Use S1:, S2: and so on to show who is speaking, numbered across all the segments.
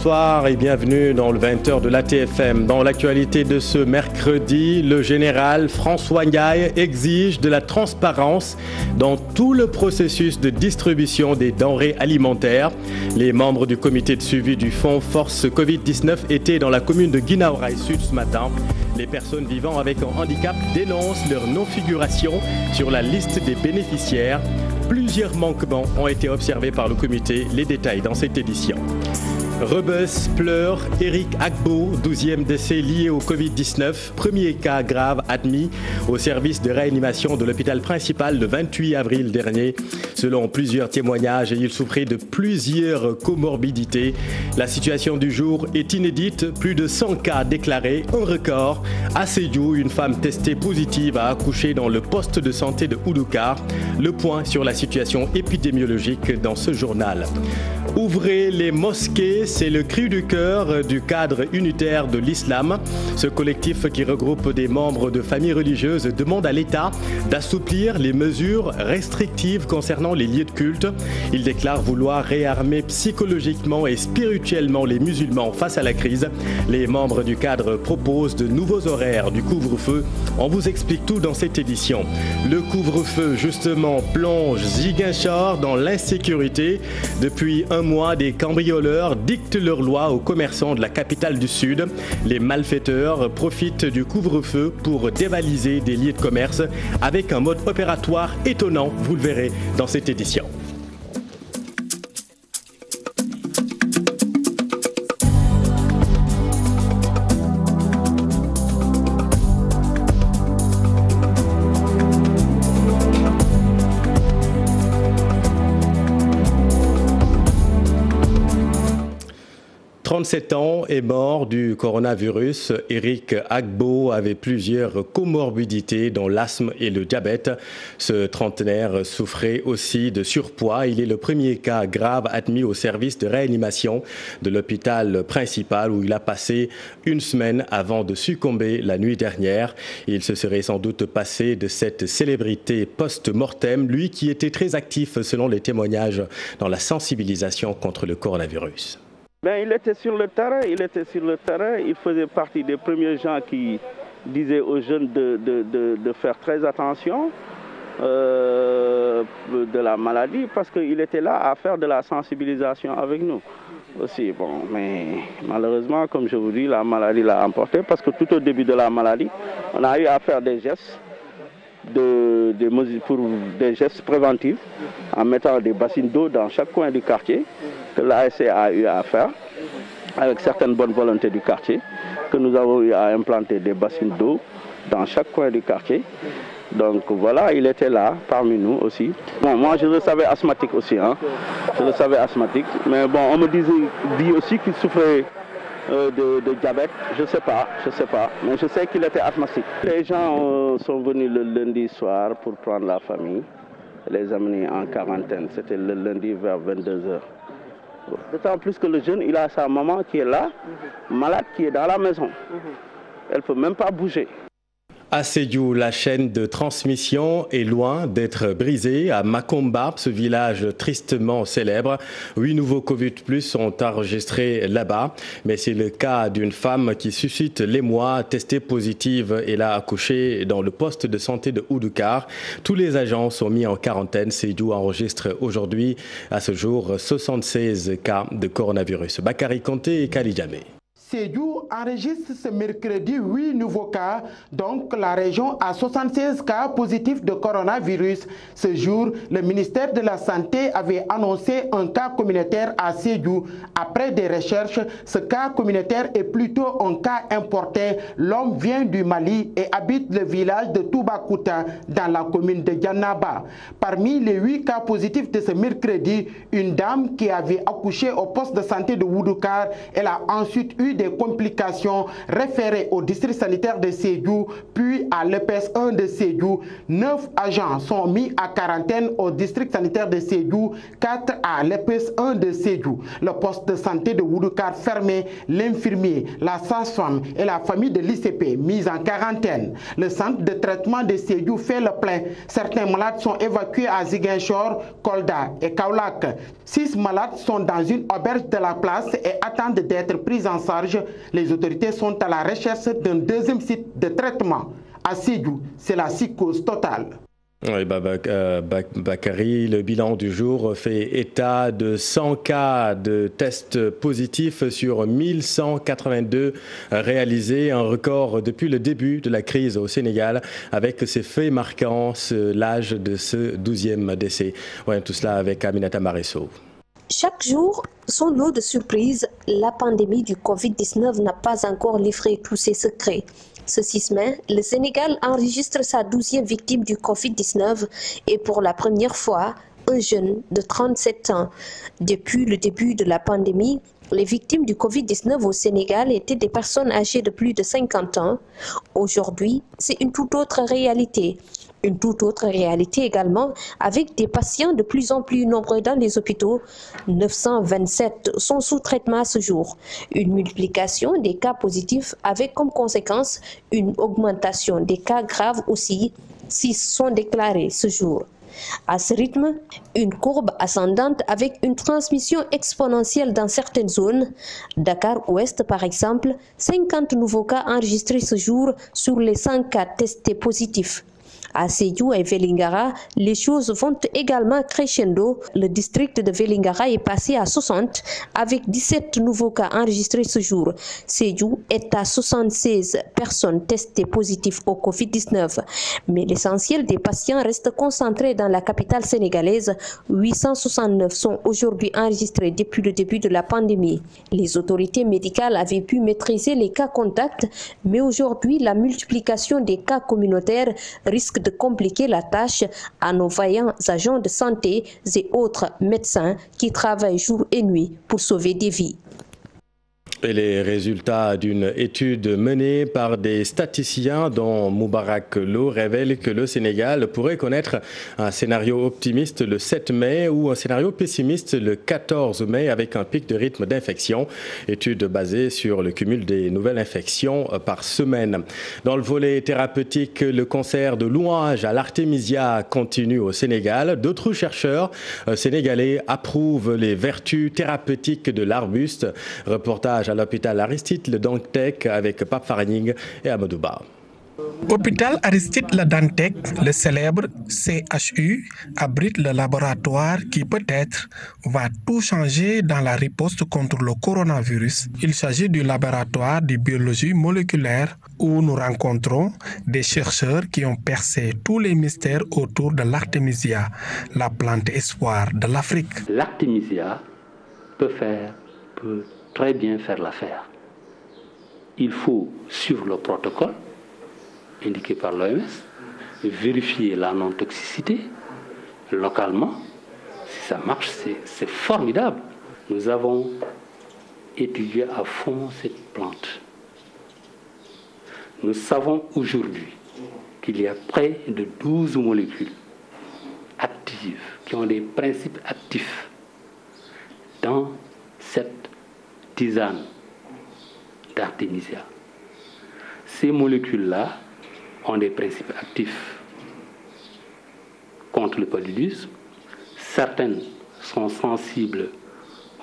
S1: bonsoir et bienvenue dans le 20h de l'ATFM. Dans l'actualité de ce mercredi, le général François Ndiaye exige de la transparence dans tout le processus de distribution des denrées alimentaires. Les membres du comité de suivi du fonds Force Covid-19 étaient dans la commune de Guinaw Rail Sud ce matin. Les personnes vivant avec un handicap dénoncent leur non-figuration sur la liste des bénéficiaires. Plusieurs manquements ont été observés par le comité. Les détails dans cette édition. Rebus pleure, Eric Agbo, 12e décès lié au Covid-19, premier cas grave admis au service de réanimation de l'hôpital principal le 28 avril dernier. Selon plusieurs témoignages, il souffrait de plusieurs comorbidités. La situation du jour est inédite, plus de 100 cas déclarés, un record. À Sédhiou, une femme testée positive a accouché dans le poste de santé de Oudoukar. Le point sur la situation épidémiologique dans ce journal. Ouvrez les mosquées, c'est le cri du cœur du cadre unitaire de l'islam. Ce collectif qui regroupe des membres de familles religieuses demande à l'État d'assouplir les mesures restrictives concernant les lieux de culte. Il déclare vouloir réarmer psychologiquement et spirituellement les musulmans face à la crise. Les membres du cadre proposent de nouveaux horaires du couvre-feu. On vous explique tout dans cette édition. Le couvre-feu, justement, plonge Ziguinchor dans l'insécurité. Depuis un mois, des cambrioleurs dictent leurs lois aux commerçants de la capitale du Sud. Les malfaiteurs profitent du couvre-feu pour dévaliser des lieux de commerce avec un mode opératoire étonnant, vous le verrez dans cette édition. « 37 ans est mort du coronavirus. Eric Agbo avait plusieurs comorbidités dont l'asthme et le diabète. Ce trentenaire souffrait aussi de surpoids. Il est le premier cas grave admis au service de réanimation de l'hôpital principal où il a passé une semaine avant de succomber la nuit dernière. Il se serait sans doute passé de cette célébrité post-mortem, lui qui était très actif selon les témoignages dans la sensibilisation contre le coronavirus.
S2: Il était sur le terrain, il faisait partie des premiers gens qui disaient aux jeunes de faire très attention de la maladie parce qu'il était là à faire de la sensibilisation avec nous aussi. Bon, mais malheureusement, comme je vous dis, la maladie l'a emporté parce que tout au début de la maladie, on a eu à faire des gestes. Des gestes préventifs en mettant des bassines d'eau dans chaque coin du quartier que l'ASC a eu à faire avec certaines bonnes volontés du quartier, que nous avons eu à implanter des bassines d'eau dans chaque coin du quartier. Donc voilà, il était là parmi nous aussi. Bon, moi je le savais asthmatique aussi, je le savais asthmatique, mais bon, on me dit aussi qu'il souffrait de diabète, je sais pas, mais je sais qu'il était asthmatique. Les gens sont venus le lundi soir pour prendre la famille, les amener en quarantaine. C'était le lundi vers 22h. D'autant plus que le jeune, il a sa maman qui est là, malade, qui est dans la maison. Elle ne peut même pas bouger.
S1: À Sédhiou, la chaîne de transmission est loin d'être brisée. À Makomba, ce village tristement célèbre, 8 nouveaux Covid+ sont enregistrés là-bas. Mais c'est le cas d'une femme qui suscite l'émoi, testée positive. Elle a accouché dans le poste de santé de Oudoukar. Tous les agents sont mis en quarantaine. Sédhiou enregistre aujourd'hui, à ce jour, 76 cas de coronavirus. Bakary Konté et Kali Djamé.
S3: Sédhiou enregistre ce mercredi 8 nouveaux cas, donc la région a 76 cas positifs de coronavirus. Ce jour, le ministère de la Santé avait annoncé un cas communautaire à Sédhiou. Après des recherches, ce cas communautaire est plutôt un cas importé. L'homme vient du Mali et habite le village de Toubakouta dans la commune de Djannaba. Parmi les 8 cas positifs de ce mercredi, une dame qui avait accouché au poste de santé de Oudoukar, elle a ensuite eu des complications référées au district sanitaire de Sédhiou puis à l'EPS 1 de Sédhiou. 9 agents sont mis à quarantaine au district sanitaire de Sédhiou, 4 à l'EPS 1 de Sédhiou. Le poste de santé de Oudoukar fermé, l'infirmier, la sage-femme et la famille de l'ICP mis en quarantaine. Le centre de traitement de Sédhiou fait le plein. Certains malades sont évacués à Ziguinchor, Kolda et Kaolack. 6 malades sont dans une auberge de la place et attendent d'être pris en charge. Les autorités sont à la recherche d'un deuxième site de traitement. À Sédhiou, c'est la psychose totale.
S1: Oui, Bakary, le bilan du jour fait état de 100 cas de tests positifs sur 1182 réalisés, un record depuis le début de la crise au Sénégal, avec ces faits marquants, l'âge de ce 12e décès. Voyons tout cela avec Aminata Maresso.
S4: Chaque jour, son lot de surprises, la pandémie du Covid-19 n'a pas encore livré tous ses secrets. Ce 6 mai, le Sénégal enregistre sa 12e victime du Covid-19 et pour la première fois, un jeune de 37 ans. Depuis le début de la pandémie, les victimes du Covid-19 au Sénégal étaient des personnes âgées de plus de 50 ans. Aujourd'hui, c'est une toute autre réalité. Une toute autre réalité également avec des patients de plus en plus nombreux dans les hôpitaux. 927 sont sous traitement à ce jour. Une multiplication des cas positifs avec comme conséquence une augmentation des cas graves aussi. 6 sont déclarés ce jour. À ce rythme, une courbe ascendante avec une transmission exponentielle dans certaines zones. Dakar Ouest par exemple, 50 nouveaux cas enregistrés ce jour sur les 100 cas testés positifs. À Sédhiou et Vélingara, les choses vont également crescendo. Le district de Vélingara est passé à 60 avec 17 nouveaux cas enregistrés ce jour. Sédhiou est à 76 personnes testées positives au Covid-19. Mais l'essentiel des patients reste concentré dans la capitale sénégalaise. 869 sont aujourd'hui enregistrés depuis le début de la pandémie. Les autorités médicales avaient pu maîtriser les cas contacts, mais aujourd'hui, la multiplication des cas communautaires risque de compliquer la tâche à nos vaillants agents de santé et autres médecins qui travaillent jour et nuit pour sauver des vies.
S1: Et les résultats d'une étude menée par des statisticiens dont Moubarak Lo révèlent que le Sénégal pourrait connaître un scénario optimiste le 7 mai ou un scénario pessimiste le 14 mai avec un pic de rythme d'infection. Étude basée sur le cumul des nouvelles infections par semaine. Dans le volet thérapeutique, le concert de louange à l'Artémisia continue au Sénégal. D'autres chercheurs sénégalais approuvent les vertus thérapeutiques de l'arbuste. Reportage à l'hôpital Aristide Le Dantec avec Pape Faraning et Amadouba.
S5: Hôpital Aristide Le Dantec, le célèbre CHU, abrite le laboratoire qui peut-être va tout changer dans la riposte contre le coronavirus. Il s'agit du laboratoire de biologie moléculaire où nous rencontrons des chercheurs qui ont percé tous les mystères autour de l'Artémisia, la plante espoir de l'Afrique.
S6: L'Artémisia peut très bien faire l'affaire. Il faut suivre le protocole indiqué par l'OMS, vérifier la non-toxicité localement. Si ça marche, c'est formidable. Nous avons étudié à fond cette plante. Nous savons aujourd'hui qu'il y a près de 12 molécules actives qui ont des principes actifs dans cette tisane d'Artémisia. Ces molécules-là ont des principes actifs contre le paludisme. Certaines sont sensibles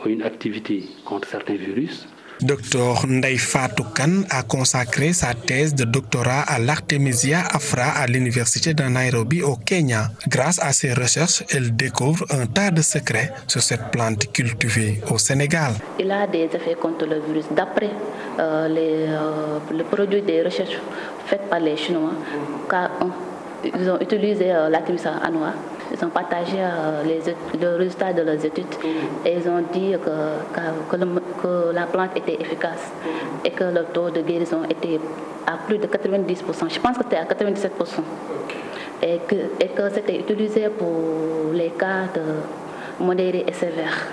S6: à une activité contre certains virus.
S5: Dr Ndeye Fatou Kane a consacré sa thèse de doctorat à l'Artémisia afra à l'université de Nairobi au Kenya. Grâce à ses recherches, elle découvre un tas de secrets sur cette plante cultivée au Sénégal.
S7: Il a des effets contre le virus. D'après le produit des recherches faites par les Chinois, ils ont utilisé l'Artémisia annua. Ils ont partagé le résultat de leurs études et ils ont dit que la plante était efficace et que le taux de guérison était à plus de 90%. Je pense que c'était à 97%. Et que c'était utilisé pour les cas de modérés et sévères.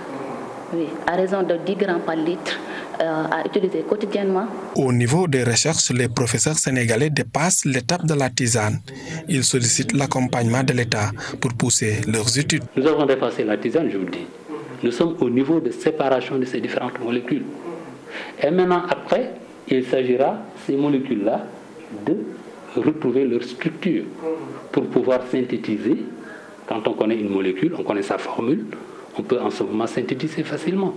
S7: Oui, à raison de 10 grammes par litre à utiliser quotidiennement.
S5: Au niveau des recherches, les professeurs sénégalais dépassent l'étape de la tisane. Ils sollicitent l'accompagnement de l'État pour pousser leurs études.
S6: Nous avons dépassé la tisane, je vous dis. Nous sommes au niveau de séparation de ces différentes molécules. Et maintenant, après, il s'agira, ces molécules-là, de retrouver leur structure pour pouvoir synthétiser. Quand on connaît une molécule, on connaît sa formule, on peut en ce moment synthétiser facilement.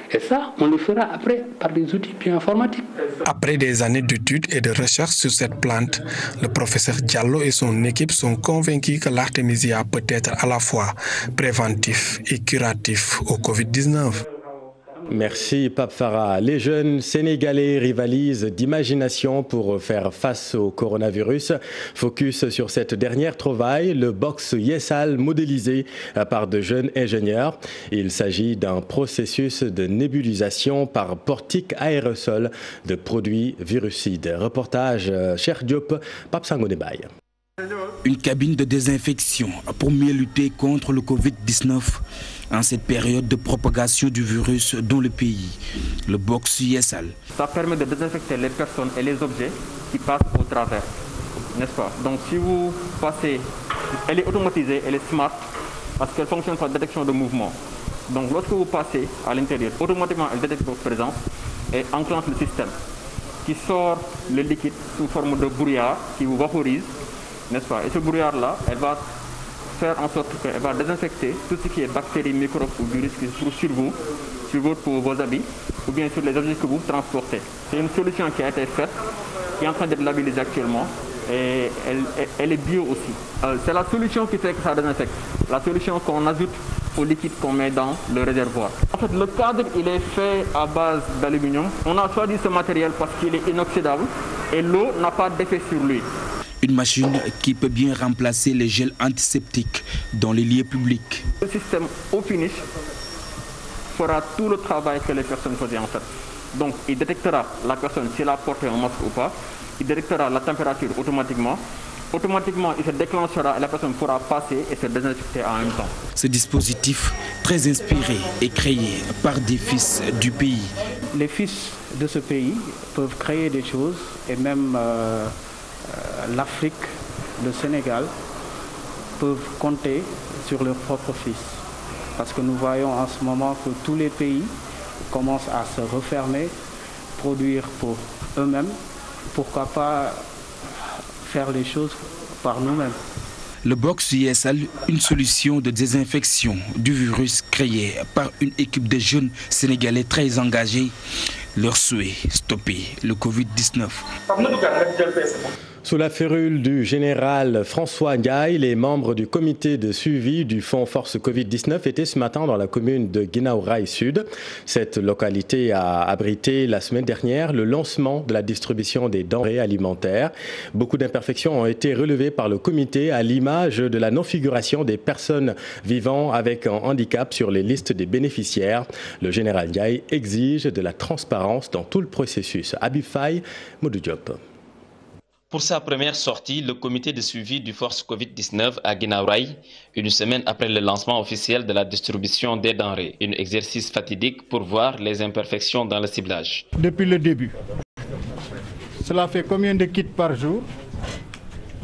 S6: Et ça, on le fera après par des outils bioinformatiques.
S5: Après des années d'études et de recherches sur cette plante, le professeur Diallo et son équipe sont convaincus que l'artémisia peut être à la fois préventif et curatif au Covid-19.
S1: Merci Pape Farah. Les jeunes Sénégalais rivalisent d'imagination pour faire face au coronavirus. Focus sur cette dernière trouvaille, le box Yessal modélisé par de jeunes ingénieurs. Il s'agit d'un processus de nébulisation par portique aérosol de produits virucides. Reportage Cheikh Diop, Pape Sangonebaye.
S8: Une cabine de désinfection pour mieux lutter contre le Covid-19 en cette période de propagation du virus dans le pays. Le box Yessal.
S9: Ça permet de désinfecter les personnes et les objets qui passent au travers, n'est-ce pas? Donc si vous passez, elle est automatisée, elle est smart parce qu'elle fonctionne par détection de mouvement. Donc lorsque vous passez à l'intérieur, automatiquement elle détecte votre présence et enclenche le système qui sort le liquide sous forme de brouillard qui vous vaporise, n'est-ce pas? Et ce brouillard-là, elle va faire en sorte qu'elle va désinfecter tout ce qui est bactéries, microbes ou virus qui se trouvent sur vous, sur vos habits ou bien sur les objets que vous transportez. C'est une solution qui a été faite, qui est en train d'être labellisée actuellement et elle est bio aussi. C'est la solution qui fait que ça désinfecte, la solution qu'on ajoute au liquide qu'on met dans le réservoir. En fait, le cadre, il est fait à base d'aluminium. On a choisi ce matériel parce qu'il est inoxydable et l'eau n'a pas d'effet sur lui.
S8: Une machine qui peut bien remplacer les gels antiseptiques dans les lieux publics.
S9: Le système au finish fera tout le travail que les personnes faisaient en fait. Donc il détectera la personne s'il a porté un masque ou pas, il détectera la température automatiquement. Automatiquement, il se déclenchera et la personne pourra passer et se désinfecter en même temps.
S8: Ce dispositif, très inspiré, est créé par des fils du pays.
S10: Les fils de ce pays peuvent créer des choses et même l'Afrique, le Sénégal peuvent compter sur leurs propres fils. Parce que nous voyons en ce moment que tous les pays commencent à se refermer, produire pour eux-mêmes. Pourquoi pas faire les choses par nous-mêmes?
S8: Le box Yessal, une solution de désinfection du virus créée par une équipe de jeunes Sénégalais très engagés. Leur souhait, stopper le Covid-19.
S1: Sous la férule du général François Ndiaye, les membres du comité de suivi du Fonds Force Covid-19 étaient ce matin dans la commune de Guinaw Rail Sud. Cette localité a abrité la semaine dernière le lancement de la distribution des denrées alimentaires. Beaucoup d'imperfections ont été relevées par le comité à l'image de la non-figuration des personnes vivant avec un handicap sur les listes des bénéficiaires. Le général Ndiaye exige de la transparence dans tout le processus. Habib Faye, Modou Diop.
S11: Pour sa première sortie, le comité de suivi du Force Covid-19 à Guinaw Rail, une semaine après le lancement officiel de la distribution des denrées, un exercice fatidique pour voir les imperfections dans le ciblage.
S12: Depuis le début, cela fait combien de kits par jour?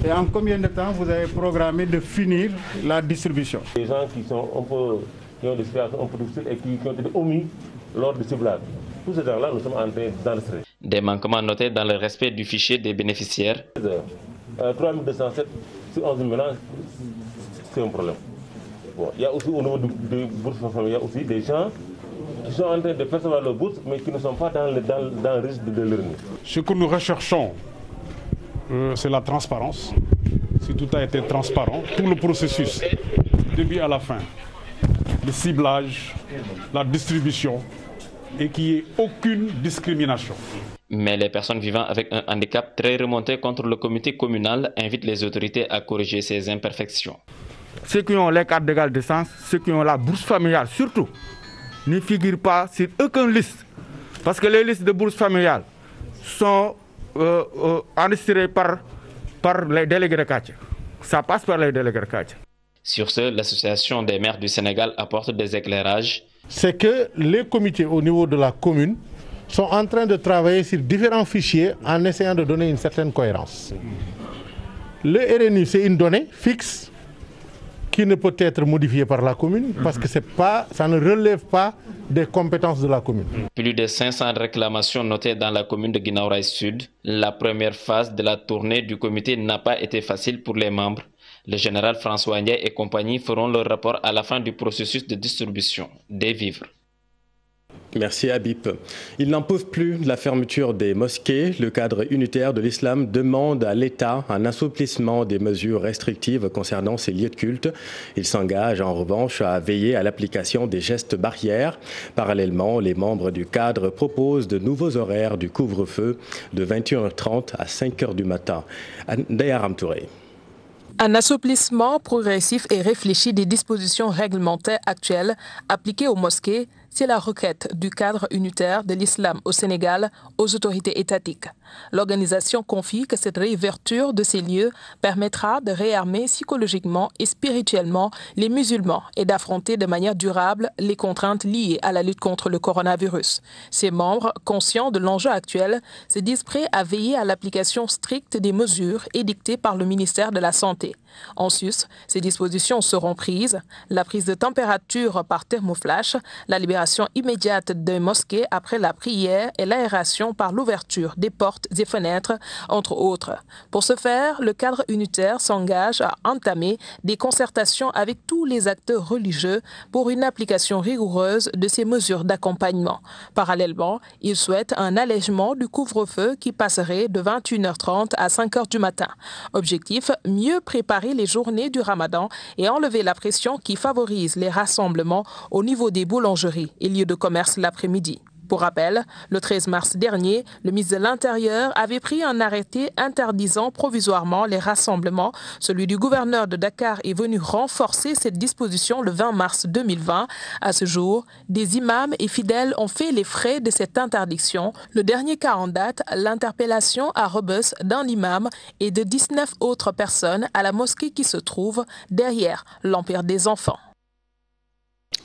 S12: Et en combien de temps vous avez programmé de finir la distribution?
S13: Les gens qui ont des situations un peu difficiles et qui ont été omis lors du ciblage. Tous ces gens-là, nous sommes en train d'enregistrer.
S11: Des manquements notés dans le respect du fichier des bénéficiaires.
S13: 3207 sur 11 000 ans, c'est un problème. Bon, il y a aussi au niveau des bourses familiales, il y a aussi des gens qui sont en train de percevoir leur bourse, mais qui ne sont pas dans le risque de leur nid.
S12: Ce que nous recherchons, c'est la transparence. Si tout a été transparent, tout le processus, du début à la fin, le ciblage, la distribution, et qu'il n'y ait aucune discrimination.
S11: Mais les personnes vivant avec un handicap très remonté contre le comité communal invitent les autorités à corriger ces imperfections.
S9: Ceux qui ont les cartes d'égale décence, ceux qui ont la bourse familiale surtout, ne figurent pas sur aucune liste. Parce que les listes de bourse familiale sont enregistrées par les délégués de quartier. Ça passe par les délégués de quartier.
S11: Sur ce, l'association des maires du Sénégal apporte des éclairages.
S12: C'est que les comités au niveau de la commune
S14: sont en train de travailler sur différents fichiers en essayant de donner une certaine cohérence. Le RNU, c'est une donnée fixe qui ne peut être modifiée par la commune parce que ça ne relève pas des compétences de la commune.
S11: Plus de 500 réclamations notées dans la commune de Guinaw Rail Sud. La première phase de la tournée du comité n'a pas été facile pour les membres. Le général François Ndiaye et compagnie feront leur rapport à la fin du processus de distribution des vivres.
S1: Merci Habib. Ils n'en peuvent plus de la fermeture des mosquées. Le cadre unitaire de l'islam demande à l'État un assouplissement des mesures restrictives concernant ces lieux de culte. Il s'engage en revanche à veiller à l'application des gestes barrières. Parallèlement, les membres du cadre proposent de nouveaux horaires du couvre-feu de 21h30 à 5h du matin. Ndaya Ramtouré.
S15: Un assouplissement progressif et réfléchi des dispositions réglementaires actuelles appliquées aux mosquées, c'est la requête du cadre unitaire de l'islam au Sénégal aux autorités étatiques. L'organisation confie que cette réouverture de ces lieux permettra de réarmer psychologiquement et spirituellement les musulmans et d'affronter de manière durable les contraintes liées à la lutte contre le coronavirus. Ses membres, conscients de l'enjeu actuel, se disent prêts à veiller à l'application stricte des mesures édictées par le ministère de la Santé. En sus, ces dispositions seront prises, la prise de température par thermoflash, la libération immédiate des mosquées après la prière et l'aération par l'ouverture des portes et fenêtres, entre autres. Pour ce faire, le cadre unitaire s'engage à entamer des concertations avec tous les acteurs religieux pour une application rigoureuse de ces mesures d'accompagnement. Parallèlement, il souhaite un allègement du couvre-feu qui passerait de 21h30 à 5h du matin. Objectif, mieux préparer les journées du Ramadan et enlever la pression qui favorise les rassemblements au niveau des boulangeries et lieux de commerce l'après-midi. Pour rappel, le 13 mars dernier, le ministre de l'Intérieur avait pris un arrêté interdisant provisoirement les rassemblements. Celui du gouverneur de Dakar est venu renforcer cette disposition le 20 mars 2020. À ce jour, des imams et fidèles ont fait les frais de cette interdiction. Le dernier cas en date, l'interpellation à Rebeuss d'un imam et de 19 autres personnes à la mosquée qui se trouve derrière l'Empire des Enfants.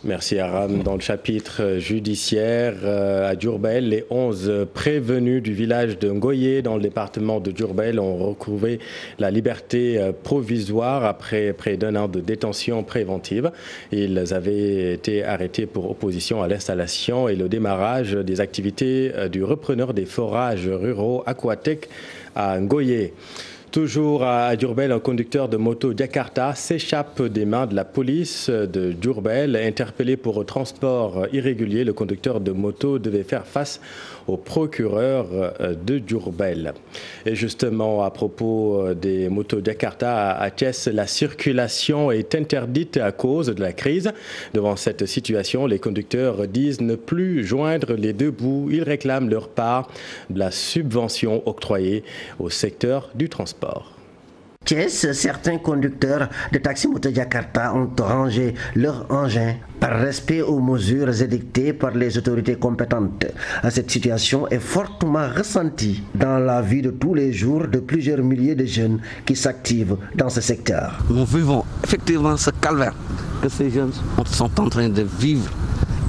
S1: Merci Aram. Dans le chapitre judiciaire à Diourbel, les 11 prévenus du village de Ngoye dans le département de Diourbel ont retrouvé la liberté provisoire après près d'un an de détention préventive. Ils avaient été arrêtés pour opposition à l'installation et le démarrage des activités du repreneur des forages ruraux Aquatec à Ngoye. Toujours à Diourbel, un conducteur de moto Jakarta s'échappe des mains de la police de Diourbel. Interpellé pour transport irrégulier, le conducteur de moto devait faire face au procureur de Diourbel. Et justement, à propos des motos Jakarta à Thiès, la circulation est interdite à cause de la crise. Devant cette situation, les conducteurs disent ne plus joindre les deux bouts. Ils réclament leur part de la subvention octroyée au secteur du transport.
S16: Thiès, certains conducteurs de taxi-moto Jakarta ont rangé leur engin par respect aux mesures édictées par les autorités compétentes. Cette situation est fortement ressentie dans la vie de tous les jours de plusieurs milliers de jeunes qui s'activent dans ce secteur.
S17: Nous vivons effectivement ce calvaire que ces jeunes sont en train de vivre.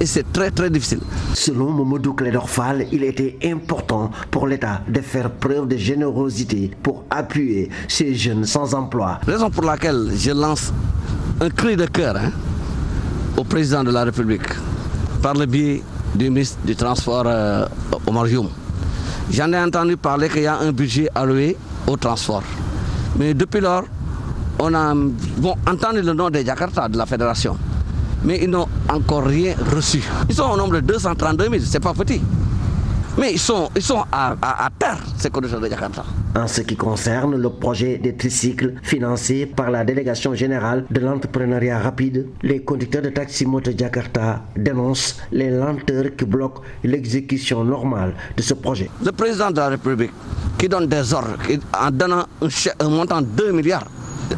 S17: Et c'est très très difficile.
S16: Selon Momodou Clédor Fall, il était important pour l'État de faire preuve de générosité pour appuyer ces jeunes sans emploi.
S17: Raison pour laquelle je lance un cri de cœur au président de la République par le biais du ministre du Transport Omar Youm. J'en ai entendu parler qu'il y a un budget alloué au transport. Mais depuis lors, on a entendu le nom des Jakarta de la fédération. Mais ils n'ont encore rien reçu. Ils sont au nombre de 232 000, c'est pas petit. Mais ils sont à terre, ces conducteurs de Jakarta.
S16: En ce qui concerne le projet des tricycles financé par la délégation générale de l'entrepreneuriat rapide, les conducteurs de taxi-moto Jakarta dénoncent les lenteurs qui bloquent l'exécution normale de ce projet.
S17: Le président de la République qui donne des ordres en donnant un montant de 2 milliards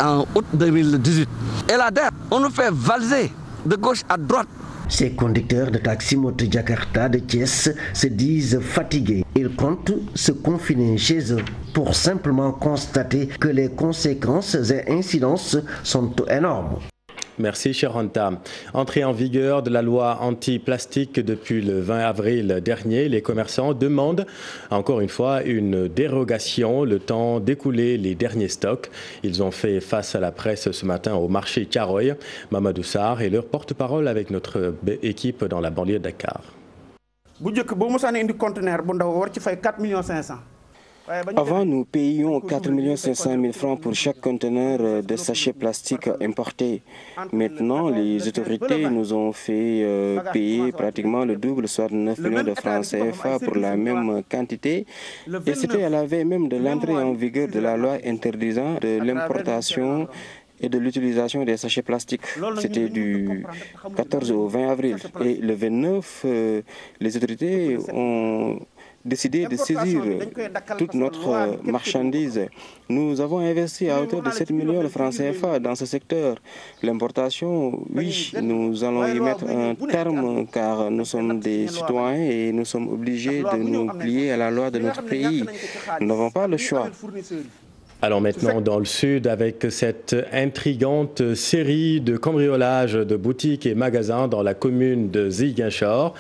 S17: en août 2018. Et là, on nous fait valser de gauche à droite.
S16: Ces conducteurs de taxi-moto Jakarta de Thiès se disent fatigués. Ils comptent se confiner chez eux pour simplement constater que les conséquences et incidences sont énormes.
S1: Merci, cher Anta. Entrée en vigueur de la loi anti-plastique depuis le 20 avril dernier, les commerçants demandent encore une fois une dérogation, le temps d'écouler les derniers stocks. Ils ont fait face à la presse ce matin au marché Thiaroye. Mamadou Sarr est leur porte-parole avec notre équipe dans la banlieue de Dakar.
S18: Avant, nous payions 4 500 000 francs pour chaque conteneur de sachets plastiques importés. Maintenant, les autorités nous ont fait payer pratiquement le double, soit 9 millions de francs CFA pour la même quantité. Et c'était à la veille même de l'entrée en vigueur de la loi interdisant de l'importation et de l'utilisation des sachets plastiques. C'était du 14 au 20 avril. Et le 29, les autorités ont décidé de saisir toute notre marchandise. Nous avons investi à hauteur de 7 millions de francs CFA dans ce secteur. L'importation, oui, nous allons y mettre un terme car nous sommes des citoyens et nous sommes obligés de nous plier à la loi de notre pays. Nous n'avons pas le choix.
S1: Allons maintenant dans le sud avec cette intrigante série de cambriolages de boutiques et magasins dans la commune de Ziguinchor.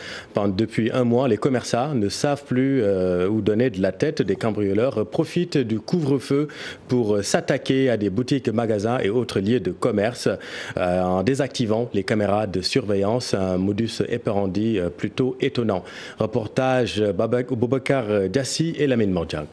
S1: Depuis un mois, les commerçants ne savent plus où donner de la tête. Des cambrioleurs profitent du couvre-feu pour s'attaquer à des boutiques, magasins et autres lieux de commerce en désactivant les caméras de surveillance. Un modus operandi plutôt étonnant. Reportage Boubacar Diassi et Lamine Mordjank.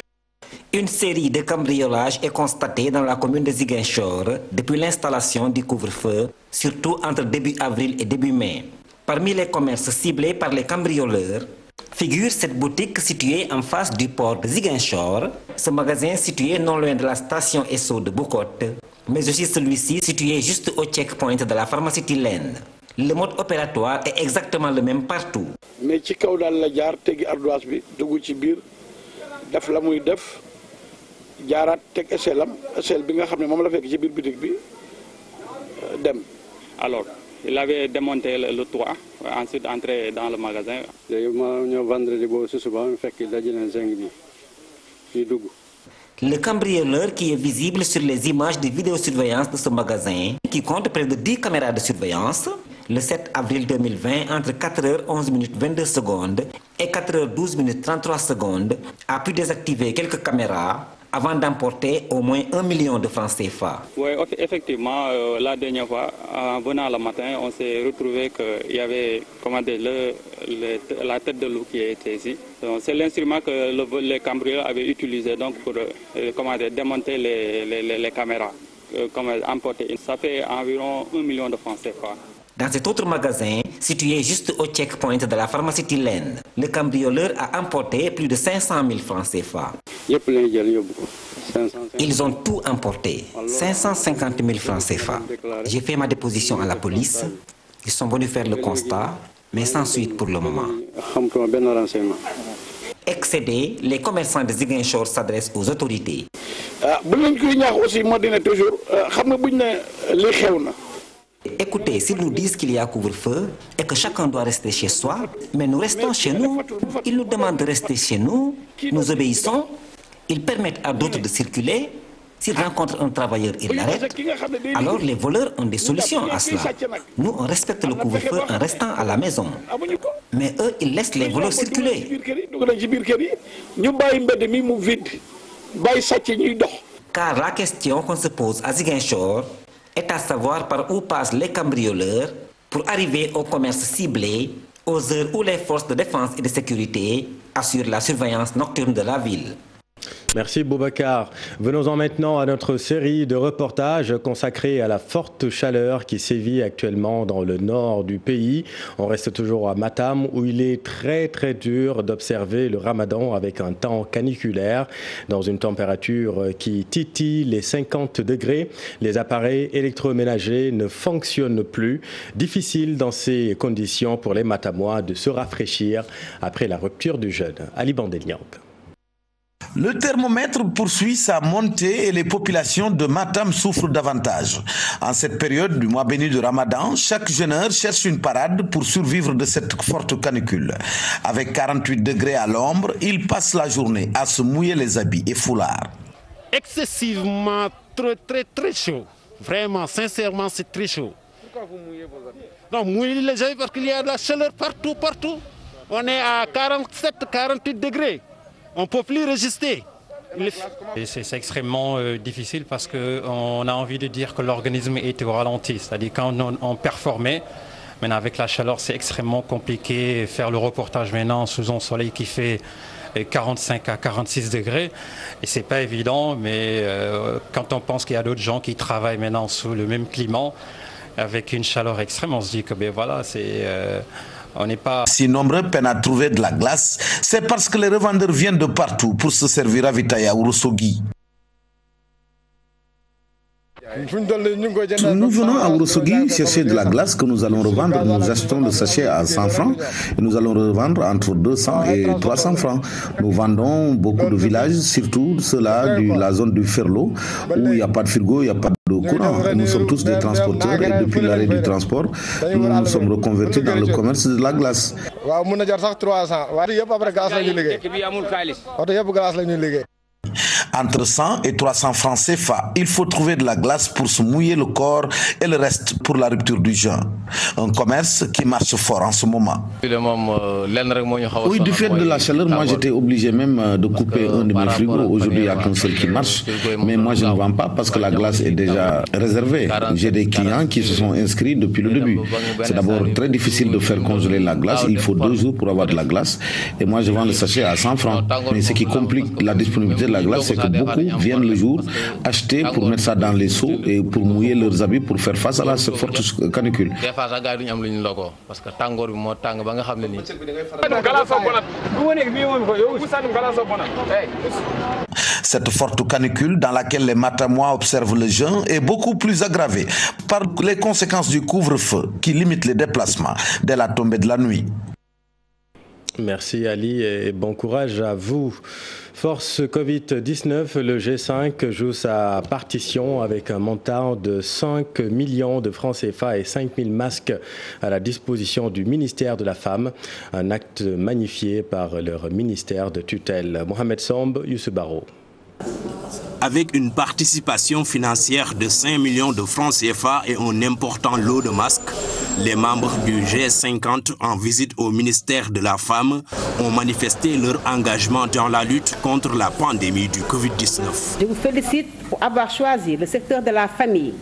S19: Une série de cambriolages est constatée dans la commune de Ziguinchor depuis l'installation du couvre-feu, surtout entre début avril et début mai. Parmi les commerces ciblés par les cambrioleurs, figure cette boutique située en face du port de Ziguinchor, ce magasin situé non loin de la station Esso de Boucotte, mais aussi celui-ci situé juste au checkpoint de la pharmacie Tilène. Le mode opératoire est exactement le même partout.
S20: Mais ci kaw dal la jaar teggi ardoise bi dugg ci biir def la muy def jaarat tek échelle bi nga xamné mom la fekk ci biir boutique bi dem.
S9: Alors, il avait démonté le toit, ensuite entré dans le magasin.
S20: Vendredi bo su suba fekk dajina zeng bi ci dugg.
S19: Le cambrioleur qui est visible sur les images de vidéosurveillance de ce magasin, qui compte près de 10 caméras de surveillance, le 7 avril 2020, entre 4h11 22 secondes et 4h12 33 secondes, a pu désactiver quelques caméras avant d'emporter au moins 1 million de francs CFA.
S9: Oui, effectivement, la dernière fois, en venant le matin, on s'est retrouvé qu'il y avait la tête de loup qui était ici. C'est l'instrument que les cambrioleurs avaient utilisé donc, pour démonter les caméras, emporter. Ça fait environ 1 million de francs CFA.
S19: Dans cet autre magasin, situé juste au checkpoint de la pharmacie Tilène, le cambrioleur a emporté plus de 500 000 francs CFA. Ils ont tout emporté, 550 000 francs CFA. J'ai fait ma déposition à la police. Ils sont venus faire le constat, mais sans suite pour le moment. Excédés, les commerçants de Ziguinchor s'adressent aux autorités. Écoutez, s'ils nous disent qu'il y a couvre-feu et que chacun doit rester chez soi, mais nous restons chez nous. Ils nous demandent de rester chez nous, nous obéissons, ils permettent à d'autres de circuler. S'ils rencontrent un travailleur, ils l'arrêtent. Alors les voleurs ont des solutions à cela. Nous, on respecte le couvre-feu en restant à la maison. Mais eux, ils laissent les voleurs circuler. Car la question qu'on se pose à Ziguinchor est à savoir par où passent les cambrioleurs pour arriver au commerce ciblé aux heures où les forces de défense et de sécurité assurent la surveillance nocturne de la ville.
S1: Merci Boubacar. Venons-en maintenant à notre série de reportages consacrés à la forte chaleur qui sévit actuellement dans le nord du pays. On reste toujours à Matam où il est très dur d'observer le ramadan avec un temps caniculaire dans une température qui titille les 50 degrés. Les appareils électroménagers ne fonctionnent plus. Difficile dans ces conditions pour les Matamois de se rafraîchir après la rupture du jeûne. Ali Bandelian.
S21: Le thermomètre poursuit sa montée et les populations de Matam souffrent davantage. En cette période du mois béni du Ramadan, chaque jeûneur cherche une parade pour survivre de cette forte canicule. Avec 48 degrés à l'ombre, il passe la journée à se mouiller les habits et foulards.
S22: Excessivement très chaud. Vraiment, sincèrement, c'est très chaud.
S2: Pourquoi vous mouillez vos habits?
S22: Non, mouiller les habits parce qu'il y a de la chaleur partout. On est à 47, 48 degrés. On ne peut plus résister.
S23: C'est extrêmement difficile parce qu'on a envie de dire que l'organisme est au ralenti. C'est-à-dire quand on performait, maintenant avec la chaleur c'est extrêmement compliqué. Faire le reportage maintenant sous un soleil qui fait 45 à 46 degrés, et c'est pas évident, mais quand on pense qu'il y a d'autres gens qui travaillent maintenant sous le même climat, avec une chaleur extrême, on se dit que ben voilà, on n'est pas...
S21: Si nombreux peinent à trouver de la glace, c'est parce que les revendeurs viennent de partout pour se servir à Vitaya ou Ourossogui. Nous venons à Ourossogui chercher de la glace que nous allons revendre. Nous achetons le sachet à 100 francs et nous allons revendre entre 200 et 300 francs. Nous vendons beaucoup de villages, surtout ceux-là de la zone du Ferlo, où il n'y a pas de frigo, il n'y a pas de courant. Nous sommes tous des transporteurs et depuis l'arrêt du transport, nous nous sommes reconvertis dans le commerce de la glace. Entre 100 et 300 francs CFA, il faut trouver de la glace pour se mouiller le corps et le reste pour la rupture du jeûne. Un commerce qui marche fort en ce moment. Oui, du fait de la chaleur, moi j'étais obligé même de couper un de mes frigos. Aujourd'hui, il n'y a qu'un seul qui marche, mais moi je ne vends pas parce que la glace est déjà réservée. J'ai des clients qui se sont inscrits depuis le début. C'est d'abord très difficile de faire congeler la glace. Il faut 2 jours pour avoir de la glace. Et moi je vends le sachet à 100 francs. Mais ce qui complique la disponibilité de la glace, c'est que beaucoup viennent le jour acheter pour mettre ça dans les seaux et pour mouiller leurs habits pour faire face à la forte canicule. Cette forte canicule dans laquelle les Matamois observent le jeûne est beaucoup plus aggravée par les conséquences du couvre-feu qui limite les déplacements dès la tombée de la nuit.
S1: Merci Ali et bon courage à vous. Force Covid-19, le G5 joue sa partition avec un montant de 5 millions de francs CFA et 5 000 masques à la disposition du ministère de la Femme. Un acte magnifié par leur ministère de tutelle. Mohamed Somb, Youssou Baro.
S24: Avec une participation financière de 5 millions de francs CFA et un important lot de masques, les membres du G50 en visite au ministère de la Femme ont manifesté leur engagement dans la lutte contre la pandémie du Covid-19.
S25: Je vous félicite pour avoir choisi le secteur de la famille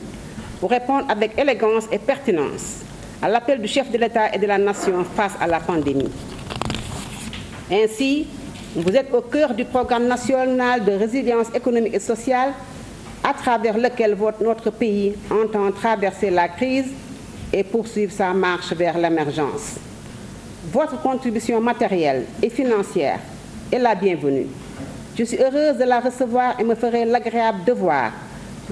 S25: pour répondre avec élégance et pertinence à l'appel du chef de l'État et de la Nation face à la pandémie. Ainsi, vous êtes au cœur du programme national de résilience économique et sociale à travers lequel notre pays entend traverser la crise et poursuivre sa marche vers l'émergence. Votre contribution matérielle et financière est la bienvenue. Je suis heureuse de la recevoir et me ferai l'agréable devoir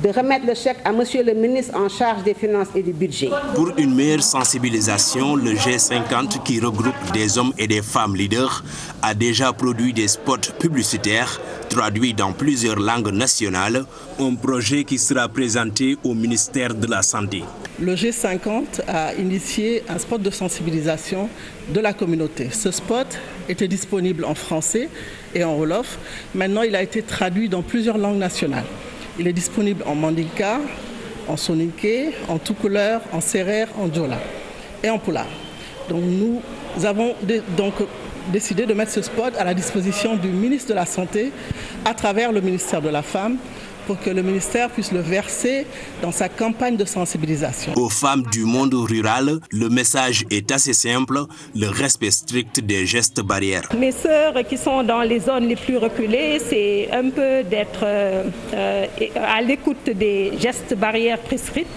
S25: de remettre le chèque à Monsieur le ministre en charge des Finances et du Budget.
S24: Pour une meilleure sensibilisation, le G50, qui regroupe des hommes et des femmes leaders, a déjà produit des spots publicitaires traduits dans plusieurs langues nationales, un projet qui sera présenté au ministère de la Santé.
S26: Le G50 a initié un spot de sensibilisation de la communauté. Ce spot était disponible en français et en wolof. Maintenant, il a été traduit dans plusieurs langues nationales. Il est disponible en mandinka, en soninké, en toucouleur, en sérère, en djola et en pulaar. Donc nous avons décidé de mettre ce spot à la disposition du ministre de la Santé à travers le ministère de la Femme pour que le ministère puisse le verser dans sa campagne de sensibilisation.
S24: Aux femmes du monde rural, le message est assez simple, le respect strict des gestes barrières.
S27: Mes sœurs qui sont dans les zones les plus reculées, c'est un peu d'être à l'écoute des gestes barrières prescrits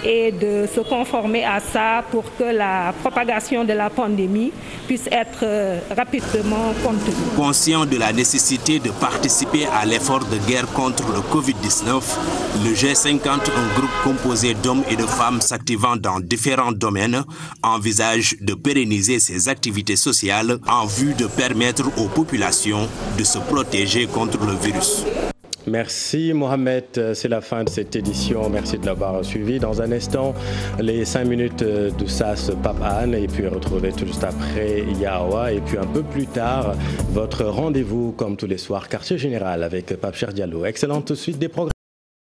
S27: et de se conformer à ça pour que la propagation de la pandémie puisse être rapidement contenue.
S24: Conscient de la nécessité de participer à l'effort de guerre contre le Covid-19, le G50, un groupe composé d'hommes et de femmes s'activant dans différents domaines, envisage de pérenniser ses activités sociales en vue de permettre aux populations de se protéger contre le virus.
S1: Merci Mohamed, c'est la fin de cette édition, merci de l'avoir suivi. Dans un instant, les 5 minutes de SAS Pape Anne et puis retrouver tout juste après Yaoua et puis un peu plus tard, votre rendez-vous comme tous les soirs, quartier général avec Pape Cheikh Diallo. Excellente suite des programmes.